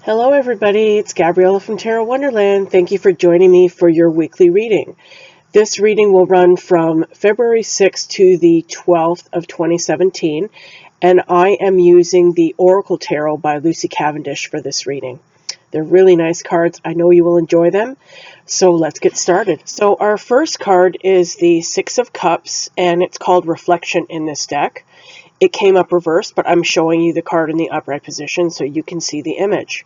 Hello everybody, it's Gabriella from Tarot Wonderland. Thank you for joining me for your weekly reading. This reading will run from February 6th to the 12th of 2017, and I am using the Oracle Tarot by Lucy Cavendish for this reading. They're really nice cards. I know you will enjoy them, so let's get started. So our first card is the Six of Cups, and it's called Reflection in this deck. It came up reversed, but I'm showing you the card in the upright position so you can see the image.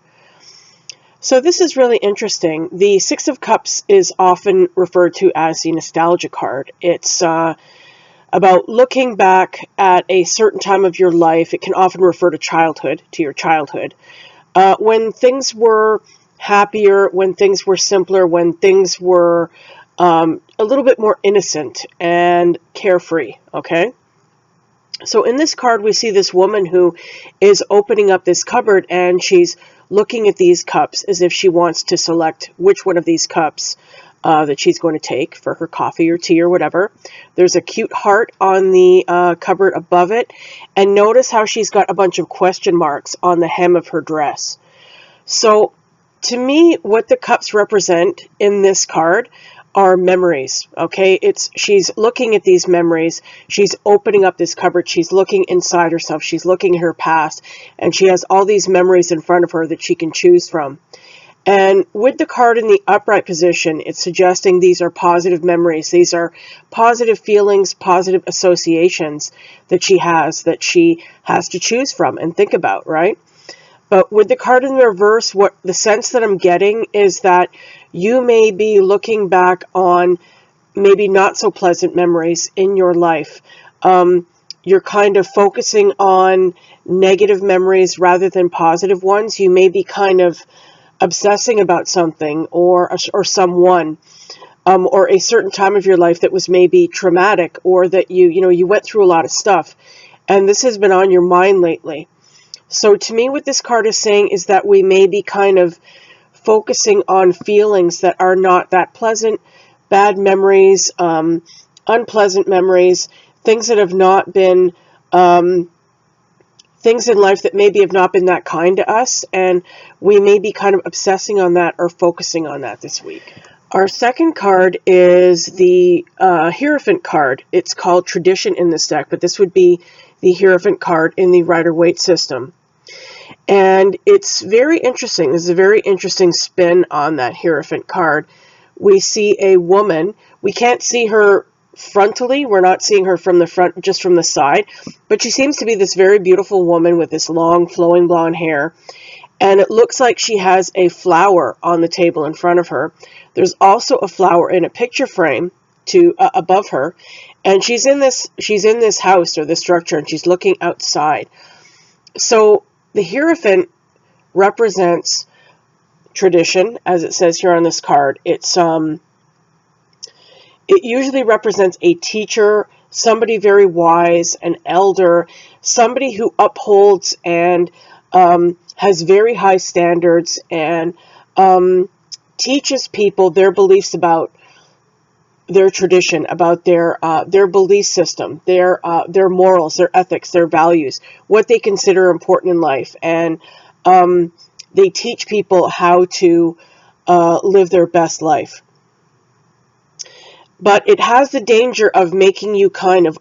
So this is really interesting. The Six of Cups is often referred to as the nostalgia card. It's about looking back at a certain time of your life. It can often refer to childhood, to your childhood, when things were happier, when things were simpler, when things were a little bit more innocent and carefree, okay? So in this card, we see this woman who is opening up this cupboard, and she's looking at these cups as if she wants to select which one of these cups that she's going to take for her coffee or tea or whatever. There's a cute heart on the cupboard above it, and notice how she's got a bunch of question marks on the hem of her dress. So to me, what the cups represent in this card are memories, okay? She's looking at these memories. She's opening up this cupboard. She's looking inside herself. She's looking at her past, and she has all these memories in front of her that she can choose from. And with the card in the upright position, it's suggesting these are positive memories. These are positive feelings, positive associations that she has to choose from and think about, right? But with the card in the reverse, what the sense that I'm getting is that you may be looking back on maybe not so pleasant memories in your life. You're kind of focusing on negative memories rather than positive ones. You may be kind of obsessing about something or someone, or a certain time of your life that was maybe traumatic, or that you went through a lot of stuff, and this has been on your mind lately. So to me, what this card is saying is that we may be kind of focusing on feelings that are not that pleasant, bad memories, unpleasant memories, things that have not been, things in life that maybe have not been that kind to us, and we may be kind of obsessing on that or focusing on that this week. Our second card is the Hierophant card. It's called Tradition in this deck, but this would be the Hierophant card in the Rider-Waite system. And it's very interesting. There's a very interesting spin on that Hierophant card. We see a woman. We can't see her frontally. We're not seeing her from the front, just from the side. But she seems to be this very beautiful woman with this long, flowing blonde hair. And it looks like she has a flower on the table in front of her. There's also a flower in a picture frame above her. And she's in this house or this structure, and she's looking outside. So the Hierophant represents tradition, as it says here on this card. It usually represents a teacher, somebody very wise, an elder, somebody who upholds and has very high standards and teaches people their beliefs about their tradition, about their belief system, their morals, their ethics, their values, what they consider important in life, and they teach people how to live their best life. But it has the danger of making you kind of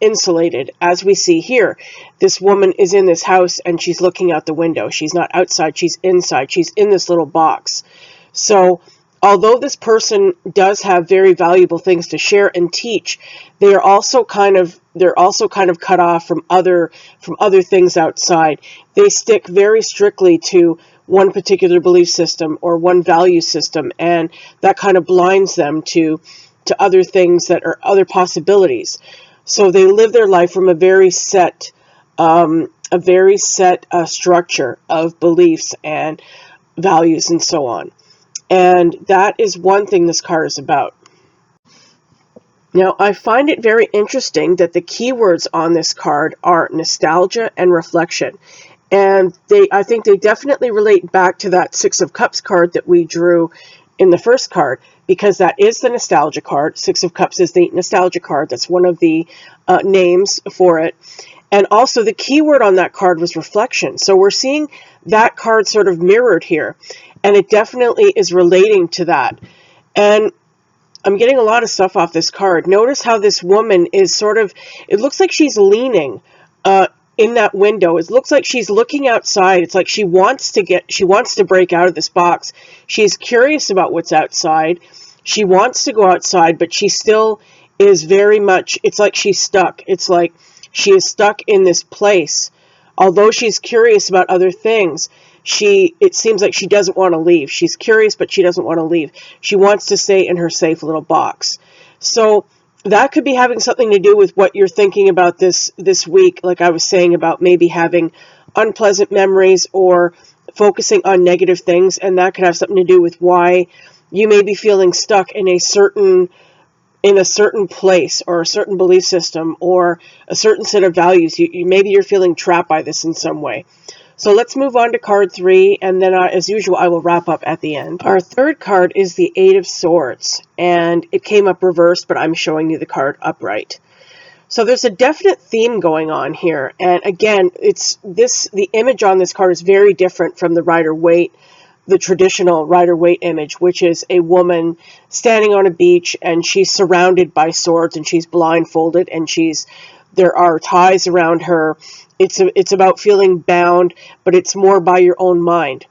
insulated, as we see here. This woman is in this house and she's looking out the window. She's not outside, she's inside. She's in this little box. So although this person does have very valuable things to share and teach, they're also kind of cut off from other things outside. They stick very strictly to one particular belief system or one value system, and that kind of blinds them to other things that are other possibilities. So they live their life from a very set structure of beliefs and values and so on. And that is one thing this card is about. Now, I find it very interesting that the keywords on this card are nostalgia and reflection. And I think they definitely relate back to that Six of Cups card that we drew in the first card, because that is the nostalgia card. Six of Cups is the nostalgia card. That's one of the names for it. And also the key word on that card was reflection. So we're seeing that card sort of mirrored here. And it definitely is relating to that. And I'm getting a lot of stuff off this card. Notice how this woman is sort of, it looks like she's leaning in that window. It looks like she's looking outside. It's like she wants to break out of this box. She's curious about what's outside. She wants to go outside, but she still is very much, it's like she's stuck. It's like she is stuck in this place. Although she's curious about other things, it seems like she doesn't want to leave. She's curious, but she doesn't want to leave. She wants to stay in her safe little box. So that could be having something to do with what you're thinking about this week, like I was saying about maybe having unpleasant memories or focusing on negative things, and that could have something to do with why you may be feeling stuck in a certain place or a certain belief system or a certain set of values. Maybe you're feeling trapped by this in some way. So let's move on to card 3, and then as usual, I will wrap up at the end. Our third card is the Eight of Swords, and it came up reversed, but I'm showing you the card upright. So there's a definite theme going on here, and again, the image on this card is very different from the Rider-Waite, the traditional Rider-Waite image, which is a woman standing on a beach, and she's surrounded by swords, and she's blindfolded, and there are ties around her. It's about feeling bound, but it's more by your own mind.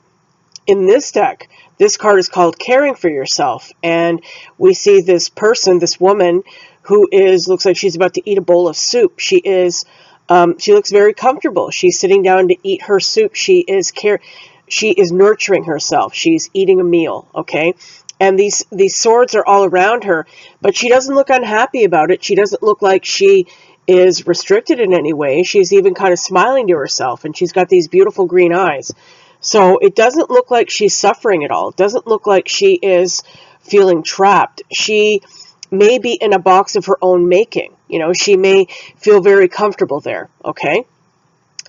In this deck, this card is called Caring for Yourself, and we see this person, this woman, who looks like she's about to eat a bowl of soup. She looks very comfortable. She's sitting down to eat her soup. She is nurturing herself. She's eating a meal, okay? And these swords are all around her, but she doesn't look unhappy about it. She doesn't look like she is restricted in any way. She's even kind of smiling to herself, and she's got these beautiful green eyes. So it doesn't look like she's suffering at all. It doesn't look like she is feeling trapped. She may be in a box of her own making. She may feel very comfortable there, okay?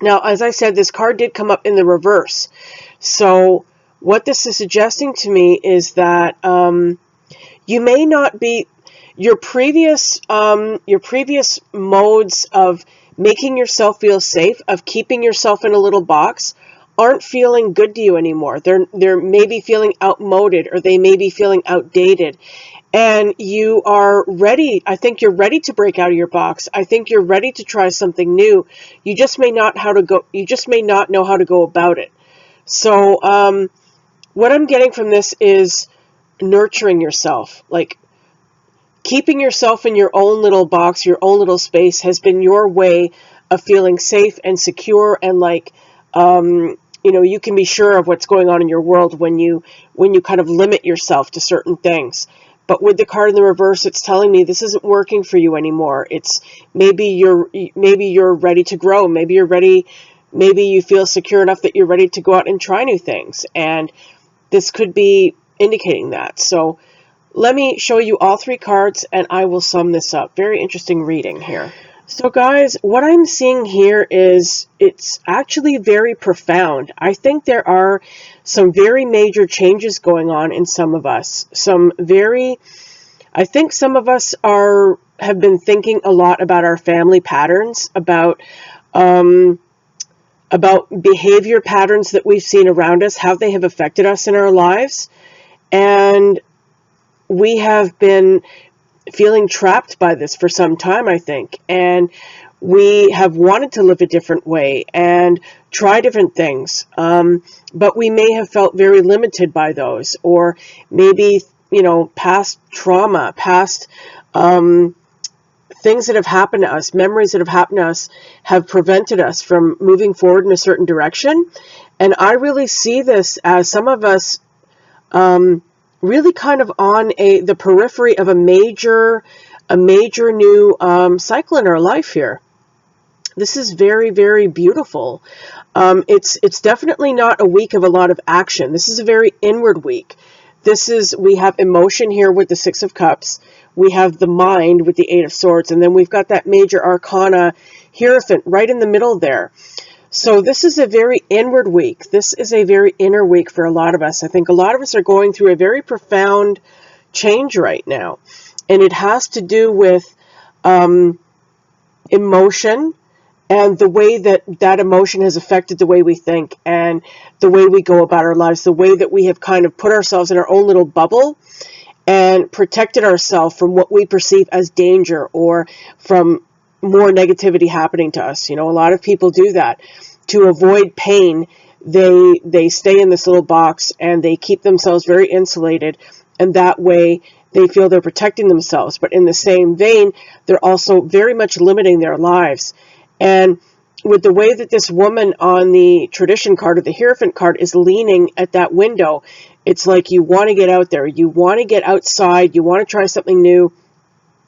Now, as I said, this card did come up in the reverse. So what this is suggesting to me is that you may not be, your previous modes of making yourself feel safe, of keeping yourself in a little box, aren't feeling good to you anymore. They're maybe feeling outmoded, or they may be feeling outdated. And you are ready. I think you're ready to break out of your box. I think you're ready to try something new. You just may not know how to go about it. So what I'm getting from this is nurturing yourself. Like, keeping yourself in your own little box, your own little space, has been your way of feeling safe and secure, and you can be sure of what's going on in your world when you kind of limit yourself to certain things. But with the card in the reverse, it's telling me this isn't working for you anymore. It's maybe you're ready to grow. Maybe you're ready. Maybe you feel secure enough that you're ready to go out and try new things. And this could be indicating that. So let me show you all 3 cards, and I will sum this up. Very interesting reading here. So guys, what I'm seeing here is it's actually very profound. I think there are some very major changes going on in some of us. I think some of us have been thinking a lot about our family patterns, about behavior patterns that we've seen around us, how they have affected us in our lives. And we have been feeling trapped by this for some time, I think. And we have wanted to live a different way and try different things. But we may have felt very limited by those, or maybe, past trauma, past things that have happened to us, memories that have happened to us, have prevented us from moving forward in a certain direction. And I really see this as some of us really kind of on the periphery of a major new cycle in our life here. This is very, very beautiful. It's definitely not a week of a lot of action. This is a very inward week. We have emotion here with the Six of Cups. We have the mind with the Eight of Swords, and then we've got that major arcana Hierophant right in the middle there. So this is a very inward week. This is a very inner week for a lot of us. I think a lot of us are going through a very profound change right now. And it has to do with emotion and the way that that emotion has affected the way we think and the way we go about our lives, the way that we have kind of put ourselves in our own little bubble and protected ourselves from what we perceive as danger or from more negativity happening to us. You know, a lot of people do that to avoid pain. They stay in this little box and they keep themselves very insulated, and that way they feel they're protecting themselves. But in the same vein, they're also very much limiting their lives. And with the way that this woman on the tradition card or the Hierophant card is leaning at that window, it's like you want to get out there. You want to get outside. You want to try something new.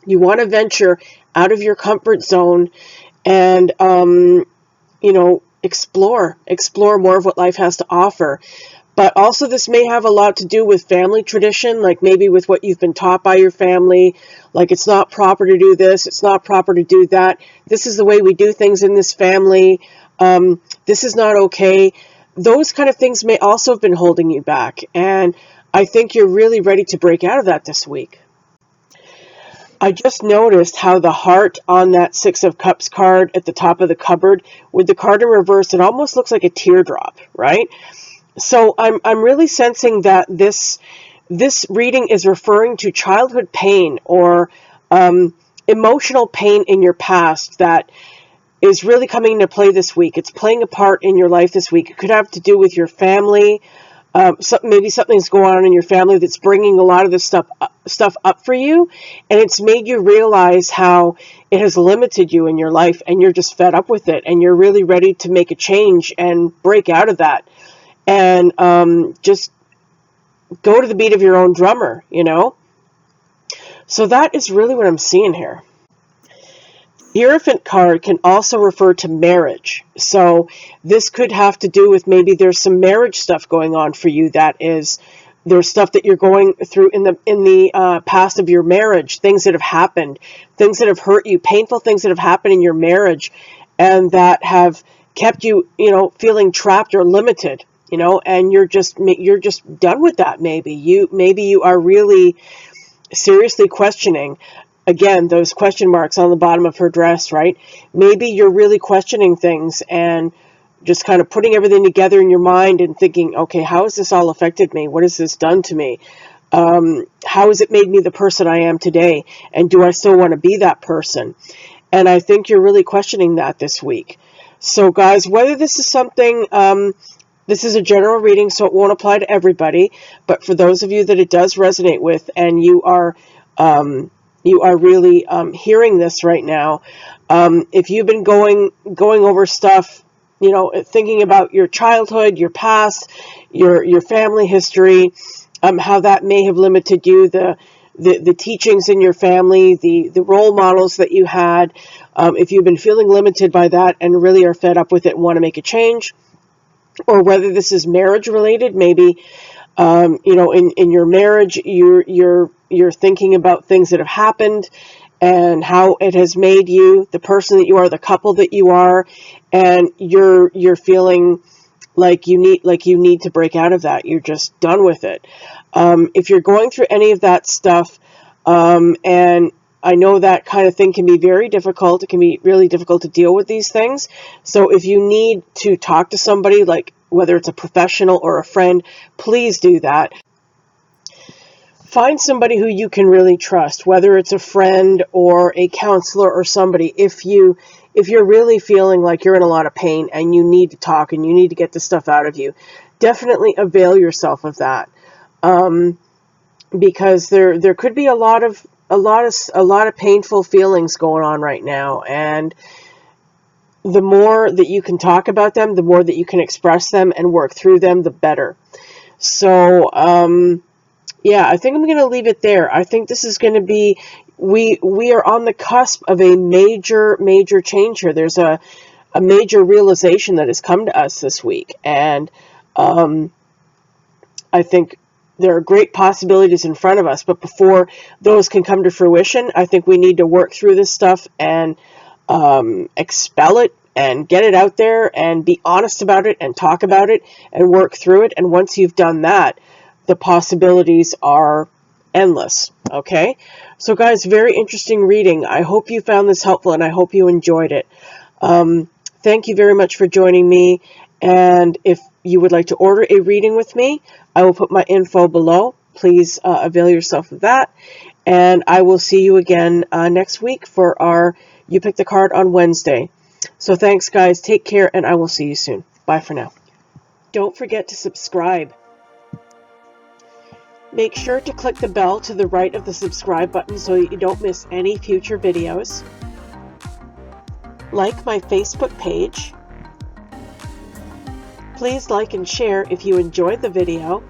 You want to venture out of your comfort zone and, you know, explore more of what life has to offer. But also this may have a lot to do with family tradition, like maybe with what you've been taught by your family, like it's not proper to do this, it's not proper to do that. This is the way we do things in this family. This is not okay. Those kind of things may also have been holding you back. And I think you're really ready to break out of that this week. I just noticed how the heart on that Six of Cups card at the top of the cupboard, with the card in reverse, it almost looks like a teardrop, right? So I'm really sensing that this reading is referring to childhood pain or emotional pain in your past that is really coming into play this week. It's playing a part in your life this week. It could have to do with your family. Maybe something's going on in your family that's bringing a lot of this stuff up for you, and it's made you realize how it has limited you in your life, and you're just fed up with it, and you're really ready to make a change and break out of that, and just go to the beat of your own drummer, you know? So that is really what I'm seeing here. The Hierophant card can also refer to marriage. So this could have to do with maybe there's some marriage stuff going on for you. There's stuff that you're going through in the past of your marriage, things that have happened, things that have hurt you, painful things that have happened in your marriage, and that have kept you, you know, feeling trapped or limited, you know, and you're just done with that. Maybe you are really seriously questioning. Again, those question marks on the bottom of her dress, right? Maybe you're really questioning things and just kind of putting everything together in your mind and thinking, okay, how has this all affected me? What has this done to me? How has it made me the person I am today? And do I still want to be that person? And I think you're really questioning that this week. So guys, whether this is something, this is a general reading, so it won't apply to everybody. But for those of you that it does resonate with, and you are really hearing this right now, if you've been going over stuff, you know, thinking about your childhood, your past, your family history, how that may have limited you, the teachings in your family, the role models that you had, if you've been feeling limited by that and really are fed up with it and want to make a change, or whether this is marriage related, maybe you know, in your marriage, you're thinking about things that have happened and how it has made you the person that you are, the couple that you are, and you're feeling like you need to break out of that. You're just done with it. If you're going through any of that stuff, and I know that kind of thing can be very difficult. It can be really difficult to deal with these things. So if you need to talk to somebody, like whether it's a professional or a friend, please do that. Find somebody who you can really trust, whether it's a friend or a counselor or somebody. If you're really feeling like you're in a lot of pain and you need to talk and you need to get this stuff out of you, definitely avail yourself of that. Because there could be a lot of painful feelings going on right now, and the more that you can talk about them, the more that you can express them and work through them, the better. So, yeah, I think I'm going to leave it there. I think this is going to be, we are on the cusp of a major change here. There's a major realization that has come to us this week, and I think there are great possibilities in front of us, but before those can come to fruition, I think we need to work through this stuff and expel it and get it out there and be honest about it and talk about it and work through it. And once you've done that, the possibilities are endless. Okay? So guys, very interesting reading. I hope you found this helpful and I hope you enjoyed it. Thank you very much for joining me. And if you would like to order a reading with me, I will put my info below. Please avail yourself of that. And I will see you again next week for our You Pick the Card on Wednesday. So thanks, guys. Take care, and I will see you soon. Bye for now. Don't forget to subscribe. Make sure to click the bell to the right of the subscribe button so that you don't miss any future videos. Like my Facebook page. Please like and share if you enjoyed the video.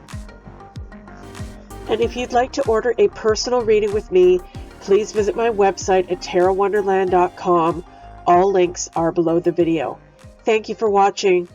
And if you'd like to order a personal reading with me, please visit my website at tarotwonderland.com. All links are below the video. Thank you for watching.